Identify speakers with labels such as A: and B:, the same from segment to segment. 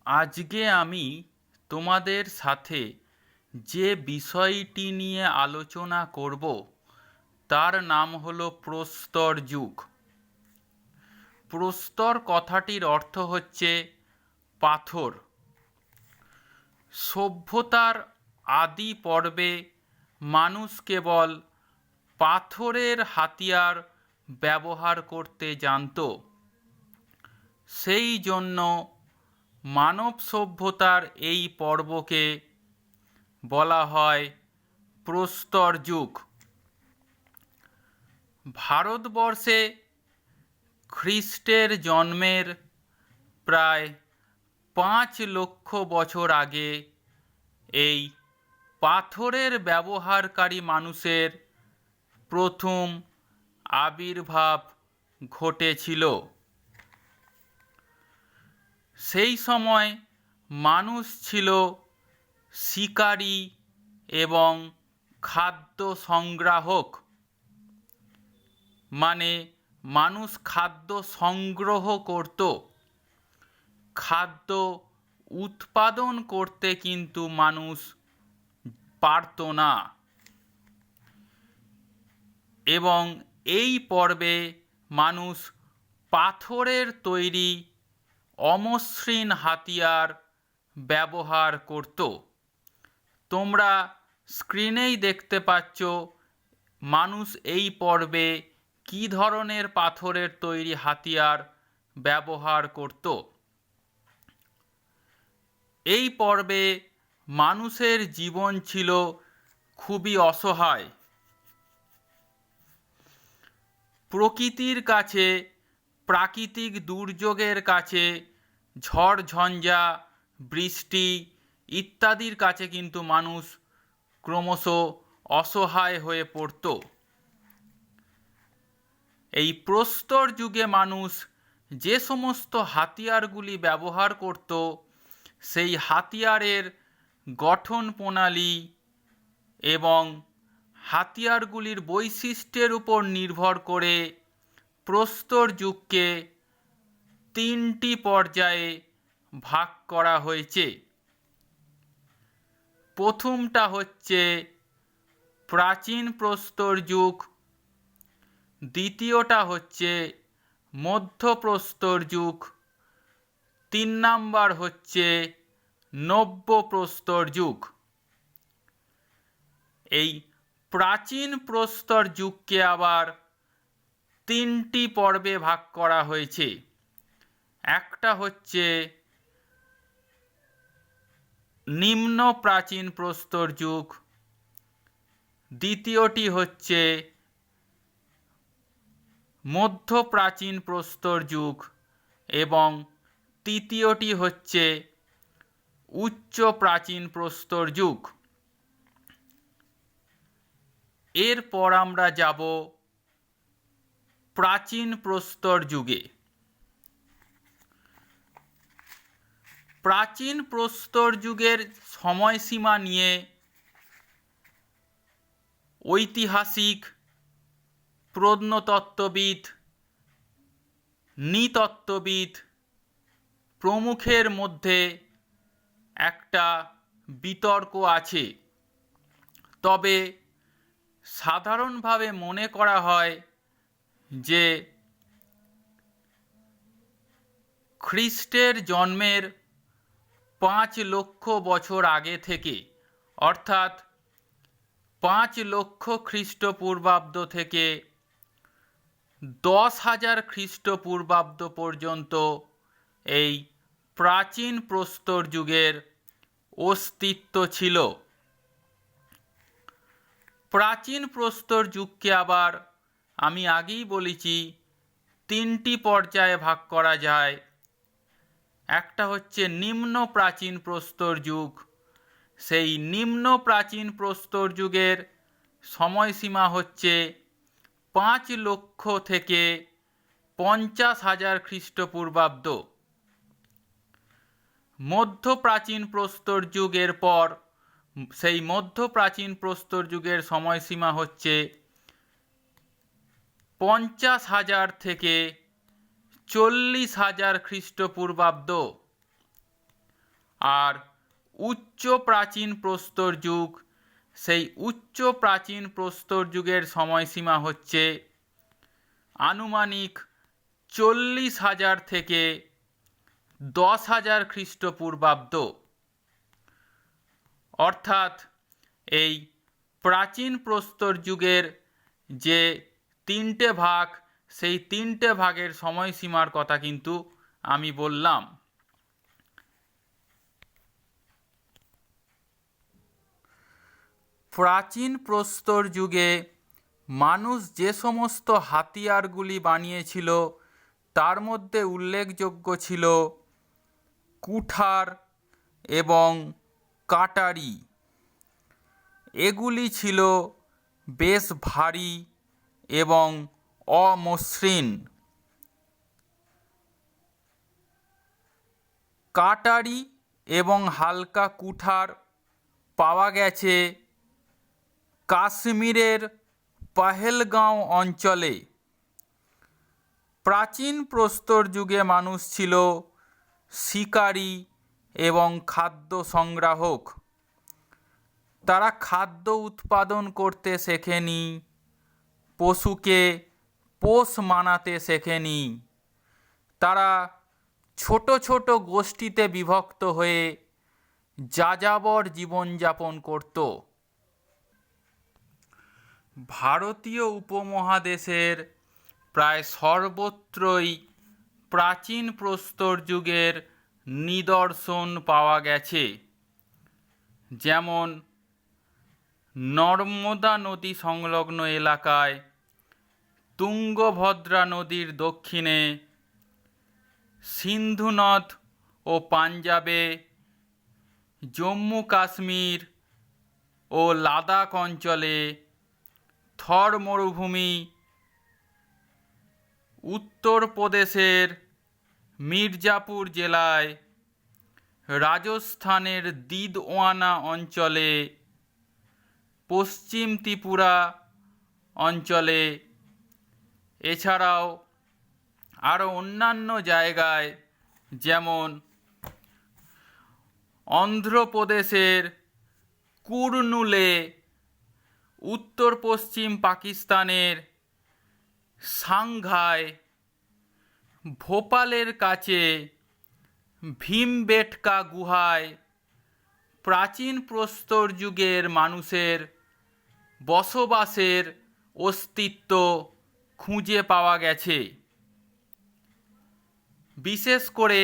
A: আজকে আমি তোমাদের সাথে যে বিষয়টি নিয়ে আলোচনা করব তার নাম হলো প্রস্তর যুগ। প্রস্তর কথাটির অর্থ হচ্ছে পাথর। সভ্যতার আদি পর্বে মানুষ কেবল পাথরের হাতিয়ার ব্যবহার করতে জানত। সেই জন্য মানব সভ্যতার এই পর্বকে বলা হয় প্রস্তর যুগ। ভারতবর্ষে খ্রিস্টের জন্মের প্রায় 5 লক্ষ বছর আগে এই পাথরের ব্যবহারকারী মানুষের প্রথম আবির্ভাব ঘটেছিল। সেই সময় মানুষ ছিল শিকারী এবং খাদ্য সংগ্রাহক, মানে মানুষ খাদ্য সংগ্রহ করত। খাদ্য উৎপাদন করতে কিন্তু মানুষ পারত না। এবং এই পর্বে মানুষ পাথরের তৈরি অমসৃণ হাতিয়ার ব্যবহার করত। তোমরা স্ক্রিনেই দেখতে পাচ্ছ মানুষ এই পর্বে কী ধরনের পাথরের তৈরি হাতিয়ার ব্যবহার করত। এই পর্বে মানুষের জীবন ছিল খুবই অসহায়। প্রকৃতির কাছে, প্রাকৃতিক দুর্যোগের কাছে, ঝড় ঝঞ্ঝা, বৃষ্টি ইত্যাদির কাছে কিন্তু মানুষ ক্রমশ অসহায় হয়ে পড়ত। এই প্রস্তর যুগে মানুষ যে সমস্ত হাতিয়ারগুলি ব্যবহার করত, সেই হাতিয়ারের গঠন প্রণালী এবং হাতিয়ারগুলির বৈশিষ্ট্যের উপর নির্ভর করে প্রস্তর যুগকে 3টি পর্যায়ে ভাগ করা হয়েছে। প্রথমটা হচ্ছে প্রাচীন প্রস্তর যুগ, দ্বিতীয়টা হচ্ছে মধ্য প্রস্তর যুগ, 3 নাম্বার হচ্ছে নব্য প্রস্তর যুগ। এই প্রাচীন প্রস্তর যুগকে আবার 3টি পর্বে ভাগ করা হয়েছে। একটা হচ্ছে নিম্ন প্রাচীন প্রস্তর যুগ, দ্বিতীয়টি হচ্ছে মধ্য প্রাচীন প্রস্তর যুগ এবং তৃতীয়টি হচ্ছে উচ্চ প্রাচীন প্রস্তর যুগ। এরপর আমরা যাব প্রাচীন প্রস্তর যুগে। প্রাচীন প্রস্তর যুগের সময়সীমা নিয়ে ঐতিহাসিক, প্রত্নতত্ত্ববিদ, নৃতত্ত্ববিদ প্রমুখের মধ্যে একটা বিতর্ক আছে। তবে সাধারণভাবে মনে করা হয় যে খ্রিস্টের জন্মের 5 লক্ষ বছর আগে থেকে, অর্থাৎ 5 লক্ষ খ্রিস্টপূর্বাব্দ থেকে 10,000 খ্রিস্টপূর্বাব্দ পর্যন্ত এই প্রাচীন প্রস্তর যুগের অস্তিত্ব ছিল। প্রাচীন প্রস্তর যুগকে আবার আমি আগেই বলেছি 3টি পর্যায়ে ভাগ করা যায়। একটা হচ্ছে নিম্ন প্রাচীন প্রস্তর যুগ। সেই নিম্ন প্রাচীন প্রস্তর যুগের সময়সীমা হচ্ছে 5 লক্ষ থেকে 50,000 খ্রিস্টপূর্বাব্দ। মধ্য প্রাচীন প্রস্তর যুগের পর সেই মধ্য প্রাচীন প্রস্তর যুগের সময়সীমা হচ্ছে 50,000 থেকে 40,000 খ্রিস্টপূর্বাব্দ। আর উচ্চ প্রাচীন প্রস্তর যুগ, সেই উচ্চ প্রাচীন প্রস্তর যুগের সময়সীমা হচ্ছে আনুমানিক 40,000 থেকে 10,000 খ্রিস্টপূর্বাব্দ। অর্থাৎ এই প্রাচীন প্রস্তর যুগের যে তিনটে ভাগ, সেই তিনটে ভাগের সময়সীমার কথা কিন্তু আমি বললাম। প্রাচীন প্রস্তর যুগে মানুষ যে সমস্ত হাতিয়ারগুলি বানিয়েছিল তার মধ্যে উল্লেখযোগ্য ছিল কুঠার এবং কাটারি। এগুলি ছিল বেশ ভারী এবং অমসৃণ। কাটারি এবং হালকা কুঠার পাওয়া গেছে কাশ্মীরের পহেলগাঁও অঞ্চলে। প্রাচীন প্রস্তর যুগে মানুষ ছিল শিকারী এবং খাদ্য সংগ্রাহক। তারা খাদ্য উৎপাদন করতে শেখেনি, পশুকে পোষ মানাতে শেখেনি। তারা ছোট ছোট গোষ্ঠীতে বিভক্ত হয়ে যাযাবর জীবনযাপন করত। ভারতীয় উপমহাদেশের প্রায় সর্বত্রই প্রাচীন প্রস্তর যুগের নিদর্শন পাওয়া গেছে। যেমন নর্মদা নদী সংলগ্ন এলাকায়, তুঙ্গভদ্রা নদীর দক্ষিণে, সিন্ধু নদ ও পাঞ্জাবে, জম্মু কাশ্মীর ও লাদাখ অঞ্চলে, থর মরুভূমি, উত্তরপ্রদেশের মির্জাপুর জেলায়, রাজস্থানের দিদওয়ানা অঞ্চলে, পশ্চিম ত্রিপুরা অঞ্চলে, এছাড়াও আরও অন্যান্য জায়গায় যেমন অন্ধ্রপ্রদেশের কুর্নুলে, উত্তর পশ্চিম পাকিস্তানের সাংঘাই, ভোপালের কাছে ভীমবেটকা গুহায় প্রাচীন প্রস্তর যুগের মানুষের বসবাসের অস্তিত্ব খুঁজে পাওয়া গেছে। বিশেষ করে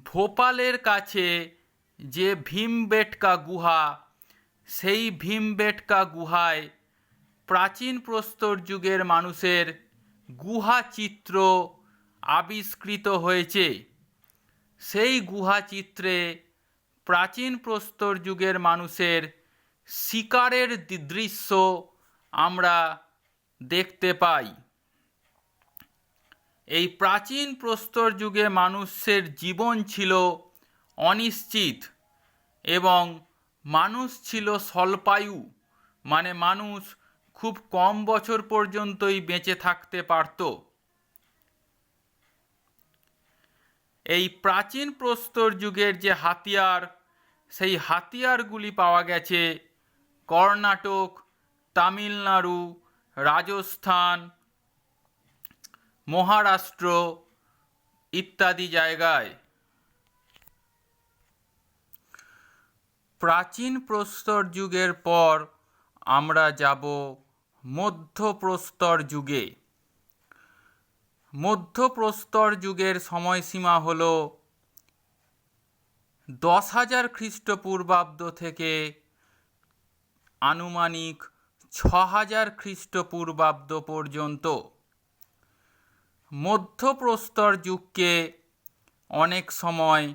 A: ভোপালের কাছে যে ভীমবেটকা গুহা, সেই ভীমবেটকা গুহায় প্রাচীন প্রস্তর যুগের মানুষের গুহা চিত্র আবিষ্কৃত হয়েছে। সেই গুহা চিত্রে প্রাচীন প্রস্তর যুগের মানুষের শিকারের দৃশ্য আমরা দেখতে পাই। এই প্রাচীন প্রস্তর যুগে মানুষের জীবন ছিল অনিশ্চিত এবং মানুষ ছিল স্বল্পায়ু, মানে মানুষ খুব কম বছর পর্যন্তই বেঁচে থাকতে পারত। এই প্রাচীন প্রস্তর যুগের যে হাতিয়ার, সেই হাতিয়ারগুলি পাওয়া গেছে কর্ণাটক, তামিলনাড়ু, রাজস্থান, মহারাষ্ট্র ইত্যাদি জায়গায়। প্রাচীন প্রস্তর যুগের পর আমরা যাব মধ্যপ্রস্তর যুগে। মধ্যপ্রস্তর যুগের সময়সীমা হল 10,000 খ্রিস্টপূর্বাব্দ থেকে আনুমানিক 6,000 খ্রিস্টপূর্বাব্দ পর্যন্ত। মধ্যপ্রস্তর যুগকে অনেক সময়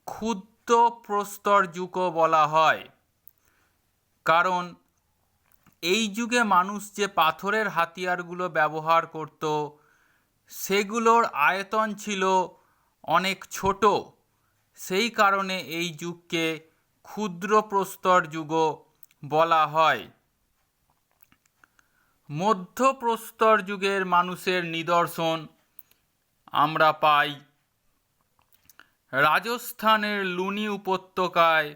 A: ক্ষুদ্র প্রস্তর যুগও বলা হয়, কারণ এই যুগে মানুষ যে পাথরের হাতিয়ারগুলো ব্যবহার করত সেগুলোর আয়তন ছিল অনেক ছোট। সেই কারণে এই যুগকে ক্ষুদ্র প্রস্তর যুগও বলা হয়। মধ্যপ্রস্তর যুগের মানুষের নিদর্শন আমরা পাই রাজস্থানের লুনি উপত্যকায়,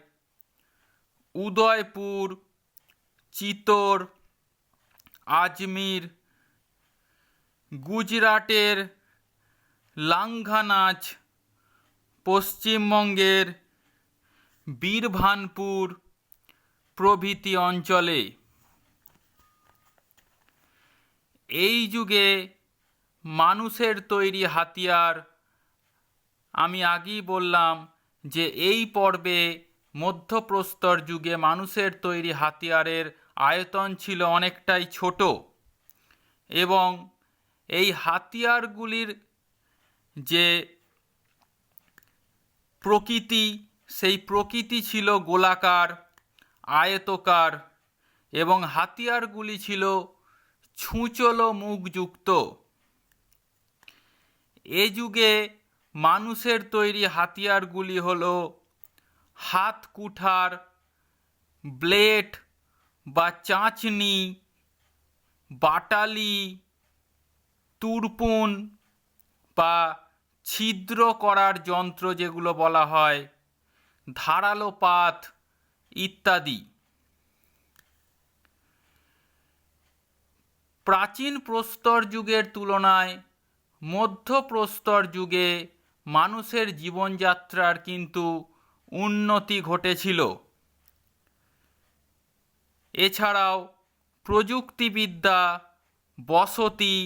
A: উদয়পুর, চিতোর, আজমির, গুজরাটের লাঙ্ঘানাচ, পশ্চিমবঙ্গের বীরভানপুর প্রভৃতি অঞ্চলে। এই যুগে মানুষের তৈরি হাতিয়ার, আমি আগেই বললাম যে এই পর্বে মধ্যপ্রস্তর যুগে মানুষের তৈরি হাতিয়ারের আয়তন ছিল অনেকটাই ছোট এবং এই হাতিয়ারগুলির যে প্রকৃতি, সেই প্রকৃতি ছিল গোলাকার, আয়তকার এবং হাতিয়ারগুলি ছিল ছুঁচলো মুখযুক্ত। এ যুগে মানুষের তৈরি হাতিয়ারগুলি হল হাত কুঠার, ব্লেড বা চাঁচনি, বাটালি, তুরপুন বা ছিদ্র করার যন্ত্র যেগুলো বলা হয়, ধারালো পাত ইত্যাদি। প্রাচীন প্রস্তর যুগের তুলনায় মধ্যপ্রস্তর যুগে মানুষের জীবনযাত্রার কিন্তু উন্নতি ঘটেছিল। এছাড়াও প্রযুক্তিবিদ্যা, বসতি,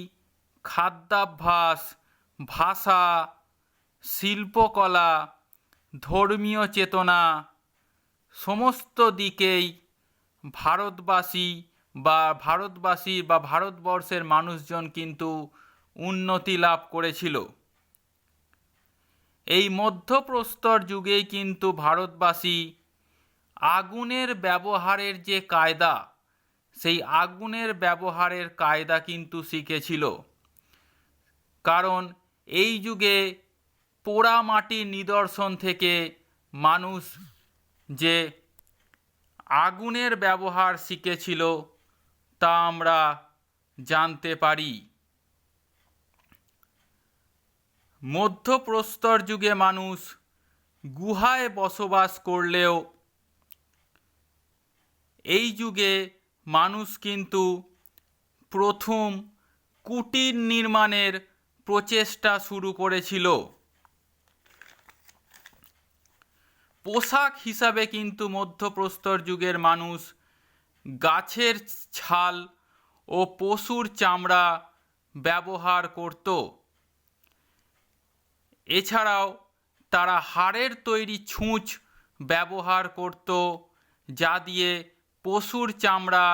A: খাদ্যাভ্যাস, ভাষা, শিল্পকলা, ধর্মীয় চেতনা সমস্ত দিকেই ভারতবাসী বা ভারতবর্ষের মানুষজন কিন্তু উন্নতি লাভ করেছিল। এই মধ্যপ্রস্তর যুগেই কিন্তু ভারতবাসী আগুনের ব্যবহারের যে কায়দা, সেই আগুনের ব্যবহারের কায়দা কিন্তু শিখেছিল। কারণ এই যুগে পোড়া মাটির নিদর্শন থেকে মানুষ যে আগুনের ব্যবহার শিখেছিল তা আমরা জানতে পারি। মধ্যপ্রস্তর যুগে মানুষ গুহায় বসবাস করলেও এই যুগে মানুষ কিন্তু প্রথম কুটির নির্মাণের প্রচেষ্টা শুরু করেছিল। পোশাক হিসাবে কিন্তু মধ্যপ্রস্তর যুগের মানুষ গাছের ছাল ও পশুর চামড়া ব্যবহার করত। এছাড়াও তারা হাড়ের তৈরি ছুঁচ ব্যবহার করত, যা দিয়ে পশুর চামড়া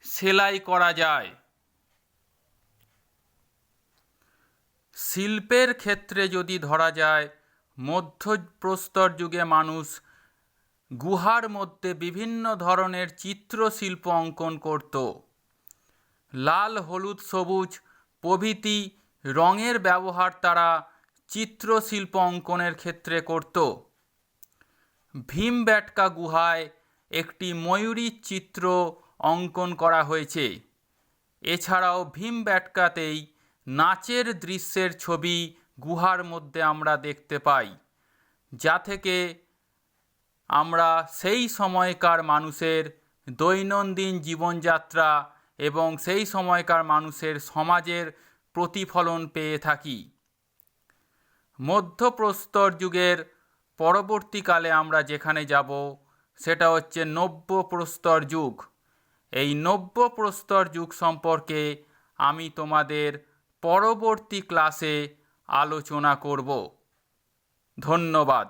A: সেলাই করা যায়। শিল্পের ক্ষেত্রে যদি ধরা যায়, মধ্যপ্রস্তর যুগে মানুষ গুহার মধ্যে বিভিন্ন ধরনের চিত্রশিল্প অঙ্কন করত। লাল, হলুদ, সবুজ প্রভৃতি রঙের ব্যবহার তারা চিত্রশিল্প অঙ্কনের ক্ষেত্রে করত। ভীমবেটকা গুহায় একটি ময়ূরীর চিত্র অঙ্কন করা হয়েছে। এছাড়াও ভীমবেটকাতেই নাচের দৃশ্যের ছবি গুহার মধ্যে আমরা দেখতে পাই, যা থেকে আমরা সেই সময়কার মানুষের দৈনন্দিন জীবনযাত্রা এবং সেই সময়কার মানুষের সমাজের প্রতিফলন পেয়ে থাকি। মধ্যপ্রস্তর যুগের পরবর্তীকালে আমরা যেখানে যাব সেটা হচ্ছে নব্যপ্রস্তর যুগ। এই নব্যপ্রস্তর যুগ সম্পর্কে আমি তোমাদের পরবর্তী ক্লাসে আলোচনা করব। ধন্যবাদ।